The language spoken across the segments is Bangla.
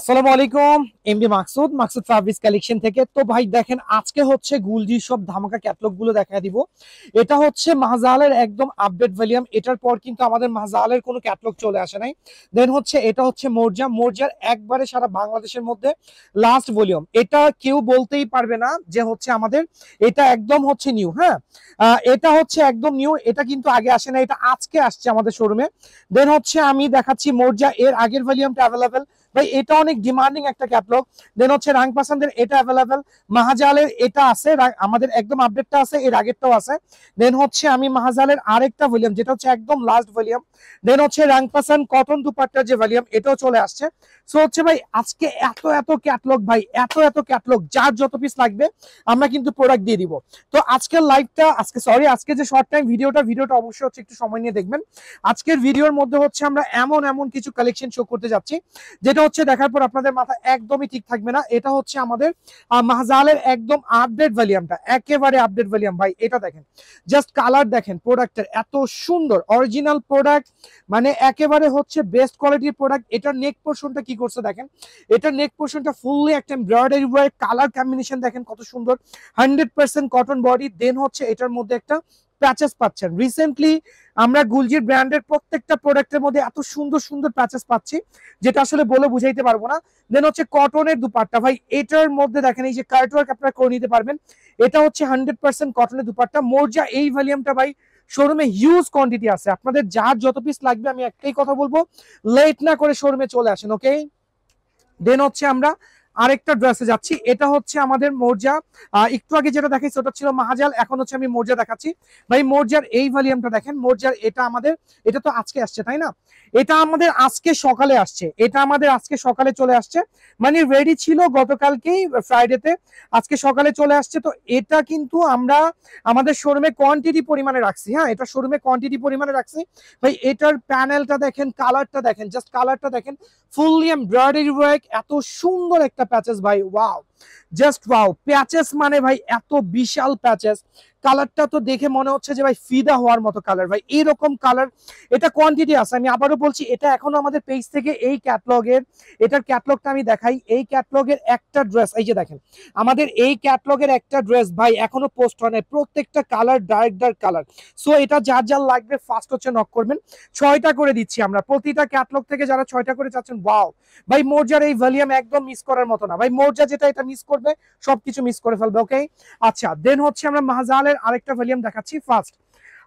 আসসালামু আলাইকুম। MD Maksud Maksud fabrics collection থেকে। তো ভাই দেখেন, আজকে হচ্ছে গুলজির সব ধামাকা ক্যাটালগ গুলো দেখা দিব। এটা হচ্ছে মাহজালের একদম আপডেট ভলিউম। এটার পর কিন্তু আমাদের মাহজালের কোনো ক্যাটালগ চলে আসে নাই। দেন হচ্ছে এটা হচ্ছে মোরজার একবারে সারা বাংলাদেশের মধ্যে লাস্ট ভলিউম। এটা কেউ বলতেই পারবে না যে হচ্ছে আমাদের এটা একদম হচ্ছে নিউ। হ্যাঁ, এটা হচ্ছে একদম নিউ। এটা কিন্তু আগে আসে না, এটা আজকে আসছে আমাদের শোরুমে। দেন হচ্ছে আমি দেখাচ্ছি মোরজা, এর আগের ভলিউমটা অ্যাভেলেবেল। ভাই এটা অনেক ডিমান্ডিং একটা ক্যাটালগ। দেন হচ্ছে রাং পাসানদের এটা অ্যাভেলেবেল। মাহাজালের এটা আছে, আমাদের একদম আপডেটটা আছে, এর আগেরটাও আছে। দেন হচ্ছে আমি মাহাজালের আরেকটা ভলিউম যেটা হচ্ছে একদম লাস্ট ভলিউম। দেন হচ্ছে রাং পাসান কটন দুপাট্টার যে ভলিউম এটাও চলে আসছে। সো হচ্ছে ভাই আজকে এত এত ক্যাটালগ, ভাই এত এত ক্যাটালগ, যার যত পিস লাগবে আমরা কিন্তু প্রোডাক্ট দিয়ে দিব। তো আজকের লাইভটা আজকে যে শর্ট টাইম ভিডিওটা অবশ্যই হচ্ছে একটু সময় নিয়ে দেখবেন। আজকের ভিডিওর মধ্যে হচ্ছে আমরা এমন কিছু কালেকশন শো করতে যাচ্ছি যেটা হচ্ছে দেখার পর আপনাদের মাথা একদমই ঠিক থাকবে না। এটা হচ্ছে আমাদের মাহজালের একদম আপডেট ভলিউমটা, একেবারে আপডেট ভলিউম। ভাই এটা দেখেন, জাস্ট কালার দেখেন, প্রোডাক্টের এত সুন্দর অরিজিনাল প্রোডাক্ট, মানে একেবারে হচ্ছে বেস্ট কোয়ালিটির প্রোডাক্ট। এটার নেক পোর্শনটা কি করছে দেখেন, এটার নেক পোর্শনটা ফুললি একটা এমব্রয়ডারি ওয়ার্ক, কালার কম্বিনেশন দেখেন কত সুন্দর, 100% কটন বডি। দেন হচ্ছে এটার মধ্যে একটা প্যাচেস পাচ্ছেন। রিসেন্টলি আমরা গুলজির ব্র্যান্ডের প্রত্যেকটা প্রোডাক্টের মধ্যে এত সুন্দর সুন্দর প্যাচেস পাচ্ছি যেটা আসলে বলে বুঝাইতে পারবো না। দেন হচ্ছে কটনের দুপাট্টা, ভাই এটার মধ্যে দেখেন এই যে কার্ট ওয়ার্ক আপনারা করে নিতে পারবেন। এটা হচ্ছে 100% কটনের দুপাট্টা। মোরজা এই ভলিউমটা ভাই শোরুমে হিউজ কোয়ান্টিটি আছে, আপনাদের যার যত পিস লাগবে আমি একটাই কথা বলবো, লেট না করে শোরুমে চলে আসেন, ওকে। দেন হচ্ছে আমরা আরেকটা ড্রেসে যাচ্ছি। এটা হচ্ছে আমাদের মোরজা। একটু আগে যেটা দেখাচ্ছি ওটা ছিল মাহাজাল, এখন হচ্ছে আমি মোরজা দেখাচ্ছি। ভাই মোরজার এই ভলিউমটা দেখেন, মোরজার এটা আমাদের, এটা তো আজকে আসছে তাই না, এটা আমাদের আজকে সকালে আসছে, এটা আমাদের আজকে সকালে চলে আসছে, মানে রেডি ছিল গতকালকেই ফ্রাইডেতে, আজকে সকালে চলে আসছে। তো এটা কিন্তু আমরা আমাদের শোরুমে কোয়ান্টিটি পরিমাণে রাখছি। হ্যাঁ, এটা শোরুমে কোয়ান্টিটি পরিমাণে রাখছি। ভাই এটার প্যানেলটা দেখেন, কালারটা দেখেন, জাস্ট কালারটা দেখেন, ফুললি এমব্রয়ডারি ওয়ার্ক, এত সুন্দর একটা প্যাচেস ভাই, ওয়াও, জাস্ট ওয়াও। প্যাচেস মানে ভাই এত বিশাল প্যাচেস, কালারটা তো দেখে মনে হচ্ছে যে ভাই ফিদা হওয়ার মতো কালার। ভাই এরকম কালার, এটা কোয়ান্টিটি আছে, আমি আবারও বলছি, এটা এখনো আমাদের পেজ থেকে এই ক্যাটলগের, এটার ক্যাটলগটা আমি দেখাই। এই ক্যাটলগের একটা ড্রেস, এই যে দেখেন, আমাদের এই ক্যাটলগের একটা ড্রেস ভাই এখনো পোস্ট হয় নাই, প্রত্যেকটা colour dark dark colour. So এটা যার যার লাগবে ফার্স্ট হচ্ছে নক করবেন। 6টা করে দিচ্ছি আমরা, প্রতিটা ক্যাটলগ থেকে যারা 6টা করে চাচ্ছেন, ওয়াও। ভাই মোরজার এই ভলিউম একদম মিস করার মতো না, ভাই মোরজা যেটা এটা মিস করবে সবকিছু মিস করে ফেলবে, ওকে। আচ্ছা, দেন হচ্ছে আমরা মাহজালের আরেকটা ভলিউম দেখাচ্ছি ফার্স্ট।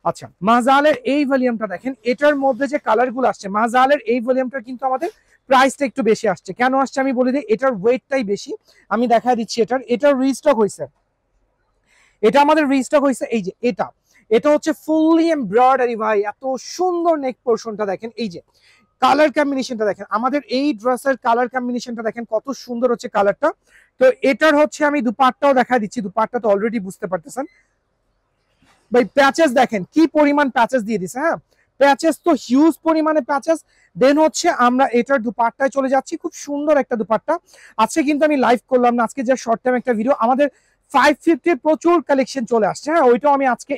আচ্ছা, মাহজালের এই ভলিউমটা দেখেন, এটার মধ্যে যে কালারগুলো আসছে, মাহজালের এই ভলিউমটা কিন্তু আমাদের প্রাইসটা একটু বেশি আসছে। কেন আসছে আমি বলে দিই, এটার ওয়েটটাই বেশি, আমি দেখা দিচ্ছি। এটার রিস্টক হয়েছে, এটা আমাদের রিস্টক হয়েছে। এই যে এটা, এটা হচ্ছে ফুললি এমব্রয়ডারি। ভাই এত সুন্দর নেক পোর্শনটা দেখেন, এই যে কালার কম্বিনেশনটা দেখেন, আমাদের এই ড্রেসের কালার কম্বিনেশনটা দেখেন কত সুন্দর হচ্ছে কালারটা। তো এটার হচ্ছে আমি দুপাট্টাও দেখা দিচ্ছি, দুপাট্টা তো অলরেডি বুঝতে পারতেছেন। ভাই প্যাচেস দেখেন কি পরিমাণ প্যাচেস দিয়ে দিছে। হ্যাঁ, প্যাচেস তো হিউজ পরিমাণে প্যাচেস। দেন হচ্ছে আমরা এটার দুপাট্টায় চলে যাচ্ছি, খুব সুন্দর একটা দুপাট্টা। আজকে কিন্তু আমি লাইভ করলাম না, আজকে যে শর্ট টাইম একটা ভিডিও, আমাদের 550 প্রচুর কালেকশন চলে আসছে। হ্যাঁ, ওইটাও আমি আজকে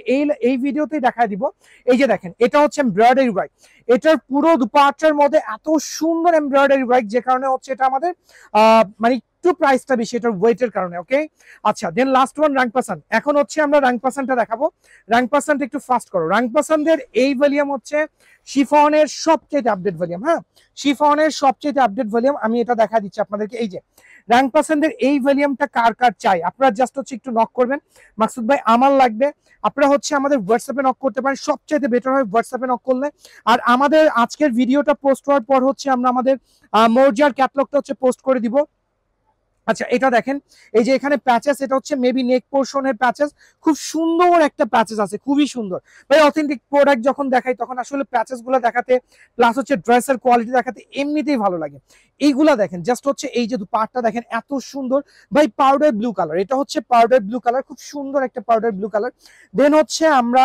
এই ভিডিওতেই দেখা দিব। এই যে দেখেন, এটা হচ্ছে এমব্রয়ডারি ওয়ার্ক, এটার পুরো দুপাট্টার মধ্যে এত সুন্দর এমব্রয়ডারি ওয়ার্ক, যে কারণে হচ্ছে এটা আমাদের মানে একটু প্রাইসটা বেশি এটার ওয়েটের কারণে, ওকে। আচ্ছা, দেন লাস্ট ওয়ান রাং পাসান। এখন হচ্ছে আমরা রাং পাসানটা দেখাবো। রাং পাসানটা একটু ফাস্ট করো। রাং পাসানদের এই ভলিউম হচ্ছে শিফনের সবচেয়ে আপডেট ভলিউম। হ্যাঁ, শিফনের সবচেয়ে আপডেট ভলিউম, আমি এটা দেখা দিচ্ছি আপনাদেরকে। এই যে রাং পাসানদের এই ভলিউমটা কার কার চাই, আপনারা জাস্ট হচ্ছে একটু নক করবেন, মাকসুদ ভাই আমার লাগবে। আপনারা হচ্ছে আমাদের হোয়াটসঅ্যাপে নক করতে পারেন, সবচেয়ে বেটার হয় হোয়াটসঅ্যাপে নক করলে। আর আমাদের আজকের ভিডিওটা পোস্ট হওয়ার পর হচ্ছে আমরা আমাদের মোরজার ক্যাটালগটা হচ্ছে পোস্ট করে দিব। আচ্ছা, এটা দেখেন, এই যে এখানে প্যাচেস, এটা হচ্ছে মেবি নেক পোর্শনের প্যাচেস, খুব সুন্দর একটা প্যাচেস আছে, খুবই সুন্দর। ভাই অথেন্টিক প্রোডাক্ট যখন দেখাই তখন আসলে প্যাচেস গুলো দেখাতে, প্লাস হচ্ছে ড্রেসের কোয়ালিটি দেখাতে এমনিতেই ভালো লাগে। এইগুলা দেখেন, জাস্ট হচ্ছে এই যে পার্টটা দেখেন এত সুন্দর। ভাই পাউডার ব্লু কালার, এটা হচ্ছে পাউডার ব্লু কালার, খুব সুন্দর একটা পাউডার ব্লু কালার। দেন হচ্ছে আমরা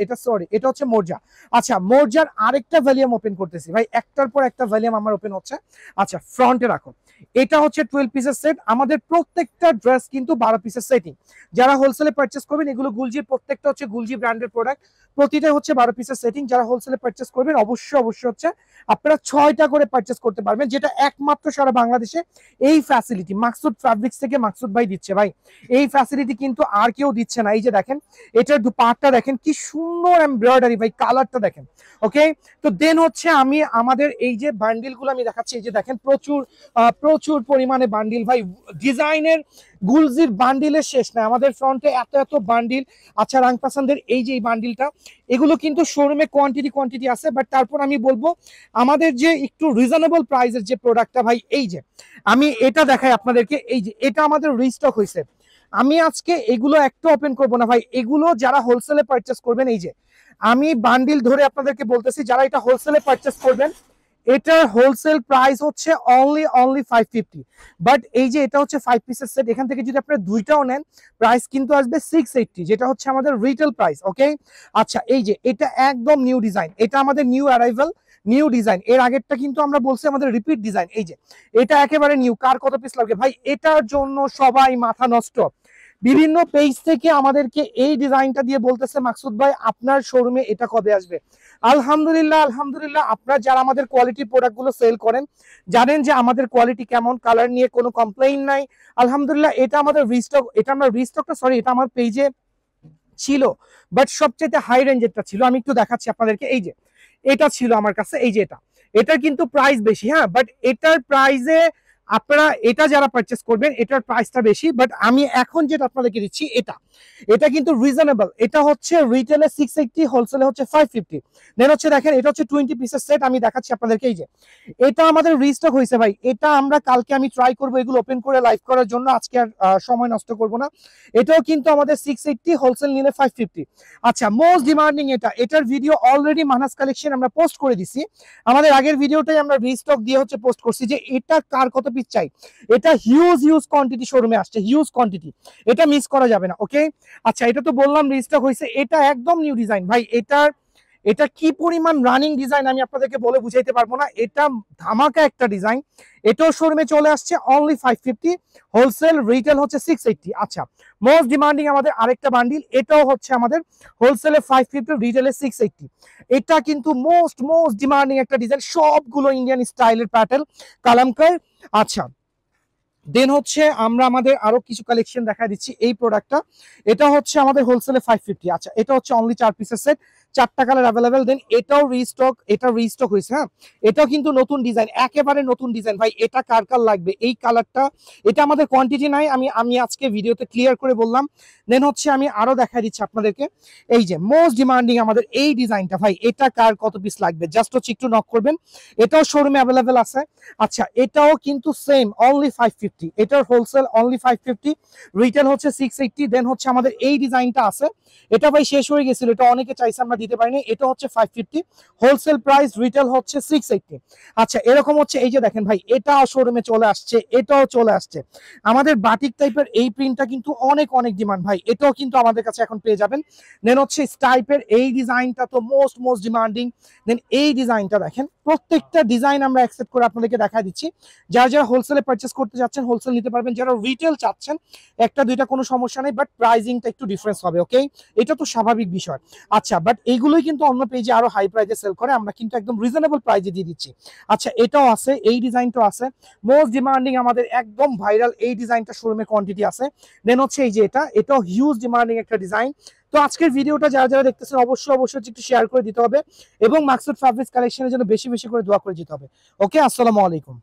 এটা হচ্ছে মোরজা। আচ্ছা, মোরজার আরেকটা ভলিউম ওপেন করতেছি ভাই, একটার পর একটা ভলিউম আমার ওপেন হচ্ছে। আচ্ছা, ফ্রন্টে রাখো, এটা হচ্ছে 12 পিসের সেট, আমাদের প্রত্যেকটা ড্রেস কিন্তু 12 পিসের সেটিং। যারা হোলসেলে পারচেস করবেন, এগুলো গুলজির প্রত্যেকটা হচ্ছে গুলজি ব্র্যান্ডের প্রোডাক্ট, প্রতিটাই হচ্ছে 12 পিসের সেটিং। যারা হোলসেলে পারচেস করবেন অবশ্যই হচ্ছে আপনারা 6টা করে পারচেস করতে পারবেন, যেটা একমাত্র সারা বাংলাদেশে এই ফ্যাসিলিটি মাকসুদ ফ্যাব্রিক্স থেকে মাকসুদ ভাই দিচ্ছে ভাই। এই ফ্যাসিলিটি কিন্তু আর কেউ দিচ্ছে না। এই যে দেখেন, এটার দুপাটটা দেখেন কি সুন্দর এমব্রয়ডারি ভাই, কালারটা দেখেন। ওকে, তো দেন হচ্ছে আমি আমাদের এই যে বান্ডিলগুলো আমি দেখাচ্ছি। এই যে দেখেন প্রচুর পরিমাণে বান্ডিল ভাই, ডিজাইনের গুলজির বান্ডিলের শেষ নাই। আমাদের ফ্রন্টে এত বান্ডিল। আচ্ছা, রাংপাসানদের এই যে এই বান্ডিলটা, এগুলো কিন্তু শোরুমে কোয়ান্টিটি আছে, বাট তারপর আমি বলবো আমাদের যে একটু রিজনেবল প্রাইসের যে প্রোডাক্টটা ভাই, এই যে আমি এটা দেখাই আপনাদেরকে। এই যে এটা আমাদের রিস্টক হয়েছে। আমি আজকে এগুলো একটা ওপেন করবো না ভাই, এগুলো যারা হোলসেলে পারচেস করবেন, এই যে আমি বান্ডিল ধরে আপনাদেরকে বলতেছি, যারা এটা হোলসেলে পারচেস করবেন, এটার হোলসেল প্রাইস হচ্ছে অনলি 550। বাট এই যে এটা হচ্ছে 5 পিসের সেট, এখান থেকে যদি আপনারা দুইটাও নেন প্রাইস কিন্তু আসবে 680, যেটা হচ্ছে আমাদের রিটেল প্রাইস। ওকে, আচ্ছা, এই যে এটা একদম নিউ ডিজাইন, এটা আমাদের নিউ অ্যারাইভাল, নিউ ডিজাইন। এর আগেরটা কিন্তু আমরা বলছি আমাদের রিপিট ডিজাইন। এই যে এটা একেবারে নিউ। কার কত পিস লাগবে ভাই, এটার জন্য সবাই মাথা নষ্ট। বিভিন্ন পেজ থেকে আমাদেরকে এই ডিজাইনটা দিয়ে বলতেছে মাকসুদ ভাই আপনার শোরুমে এটা কবে আসবে। আলহামদুলিল্লাহ, আপনারা যারা আমাদের কোয়ালিটি প্রোডাক্টগুলো সেল করেন জানেন যে আমাদের কোয়ালিটি কেমন, কালার নিয়ে কোনো কমপ্লেইন নাই। আলহামদুলিল্লাহ, এটা আমাদের রিস্টক, এটা আমার পেজে ছিল, বাট সবচেয়ে হাই রেঞ্জেরটা ছিল। আমি একটু দেখাচ্ছি আপনাদেরকে। এই যে এটা ছিল আমার কাছে, এই যে এটার কিন্তু প্রাইস বেশি, হ্যাঁ, বাট এটার প্রাইসে আপনারা এটা যারা পারচেস করবেন এটার প্রাইসটা বেশি, বাট আমি এখন যেটা আপনাদেরকে দিচ্ছি এটা কিন্তু রিজনেবল। এটা হচ্ছে রিটেলে 680, হোলসেলে হচ্ছে 550। দেন হচ্ছে দেখেন, এটা হচ্ছে 20 পিসের সেট। আমি দেখাচ্ছি আপনাদেরকে। এই যে এটা আমাদের রিস্টক হয়েছে ভাই, এটা আমরা কালকে আমি ট্রাই করবো এগুলো ওপেন করে লাইভ করার জন্য, আজকে আর সময় নষ্ট করব না। এটাও কিন্তু আমাদের 680, হোলসেল নিলে 550। আচ্ছা, মোস্ট ডিমান্ডিং এটার ভিডিও অলরেডি মানহাস কালেকশন আমরা পোস্ট করে দিছি। আমাদের আগের ভিডিওটাই আমরা রিস্টক দিয়ে হচ্ছে পোস্ট করছি যে এটা কার কত পিস চাই। এটা হিউজ কোয়ান্টিটি শোরুমে আসছে, হিউজ কোয়ান্টিটি, এটা মিস করা যাবে না। ওকে, আচ্ছা, এটা তো বললাম রিস্টক হয়েছে। এটা একদম নিউ ডিজাইন ভাই, এটা কি পরিমাণ রানিং ডিজাইন আমি আপনাদেরকে বলে বুঝাইতে পারবো না। এটা ধামাকা একটা ডিজাইন। এটাও শোরুমে চলে আসছে অনলি 550, হোলসেল রিটেল হচ্ছে 680। আচ্ছা, মোস্ট ডিমান্ডিং আমাদের আরেকটা বান্ডিল, এটাও হচ্ছে আমাদের হোলসেলে 550, রিটেলে 680। এটা কিন্তু মোস্ট ডিমান্ডিং একটা ডিজাইন, সবগুলো ইন্ডিয়ান স্টাইলের প্যাটার্ন, কালামকার। আচ্ছা, দেন হচ্ছে আমরা আমাদের আরো কিছু কালেকশন দেখা দিচ্ছি। এই প্রোডাক্টটা, এটা হচ্ছে আমাদের হোলসেলে 550। আচ্ছা, এটা হচ্ছে অনলি 4 পিসের সেট, 4টা কালার অ্যাভেলেবেল। দেন এটাও রিস্টক হয়েছে, হ্যাঁ, এটাও কিন্তু নতুন ডিজাইন, একেবারে নতুন ডিজাইন ভাই। এটা কার লাগবে এই কালারটা, এটা আমাদের কোয়ান্টিটি নাই, আমি আজকে ভিডিওতে ক্লিয়ার করে বললাম। দেন হচ্ছে আমি আরো দেখা দিচ্ছি আপনাদেরকে। এই যে মোস্ট ডিমান্ডিং আমাদের এই ডিজাইনটা ভাই, এটা কার কত পিস লাগবে জাস্ট হচ্ছে একটু নক করবেন, এটাও শোরুমে অ্যাভেলেবেল আছে। আচ্ছা, এটাও কিন্তু সেম অনলি 550, এটার হোলসেল অনলি 550, রিটেল হচ্ছে 680। দেন হচ্ছে আমাদের এই ডিজাইনটা আছে, এটা ভাই শেষ হয়ে গেছিল, এটা অনেকে চাইছে আমরা দিতে পারিনি। এটা হচ্ছে 550, হোলসেল প্রাইস, রিটেল হচ্ছে 680। আচ্ছা, এরকম হচ্ছে এই যে দেখেন ভাই, এটাও শোরুমে চলে আসছে, এটাও চলে আসছে। আমাদের বাটিক টাইপের এই প্রিন্টটা কিন্তু অনেক ডিমান্ড ভাই, এটাও কিন্তু আমাদের কাছে এখন পেয়ে যাবেন। দেন হচ্ছে টাইপের এই ডিজাইনটা তো মোস্ট ডিমান্ডিং। দেন এই ডিজাইনটা দেখেন, প্রত্যেকটা ডিজাইন আমরা অ্যাকসেপ্ট করে আপনাদেরকে দেখা দিচ্ছি। যারা হোলসেলে পারচেস করতে যাচ্ছেন হোলসেল নিতে পারবেন, যারা রিটেল চাচ্ছেন একটা দুইটা কোনো সমস্যা নেই, বাট প্রাইজিংটা একটু ডিফারেন্স হবে। ওকে, এটা তো স্বাভাবিক বিষয়। আচ্ছা, বাট এইগুলোই কিন্তু অন্য পেজে আরো হাই প্রাইসে সেল করে, আমরা কিন্তু একদম রিজনেবল প্রাইসে দিয়ে দিচ্ছি। আচ্ছা, এটাও আছে, এই ডিজাইনটাও আছে, মোস্ট ডিমান্ডিং আমাদের একদম ভাইরাল এই ডিজাইনটা শোরুমে কোয়ান্টিটি আছে। দেন হচ্ছে এই যে এটাও হিউজ ডিমান্ডিং একটা ডিজাইন। তো আজকের ভিডিওটা যারা দেখতেছেন অবশ্যই একটু শেয়ার করে দিতে হবে এবং মাকসুদ ফ্যাব্রিক্স কালেকশনের জন্য বেশি করে দোয়া করে দিতে হবে। ওকে, আসসালামু আলাইকুম।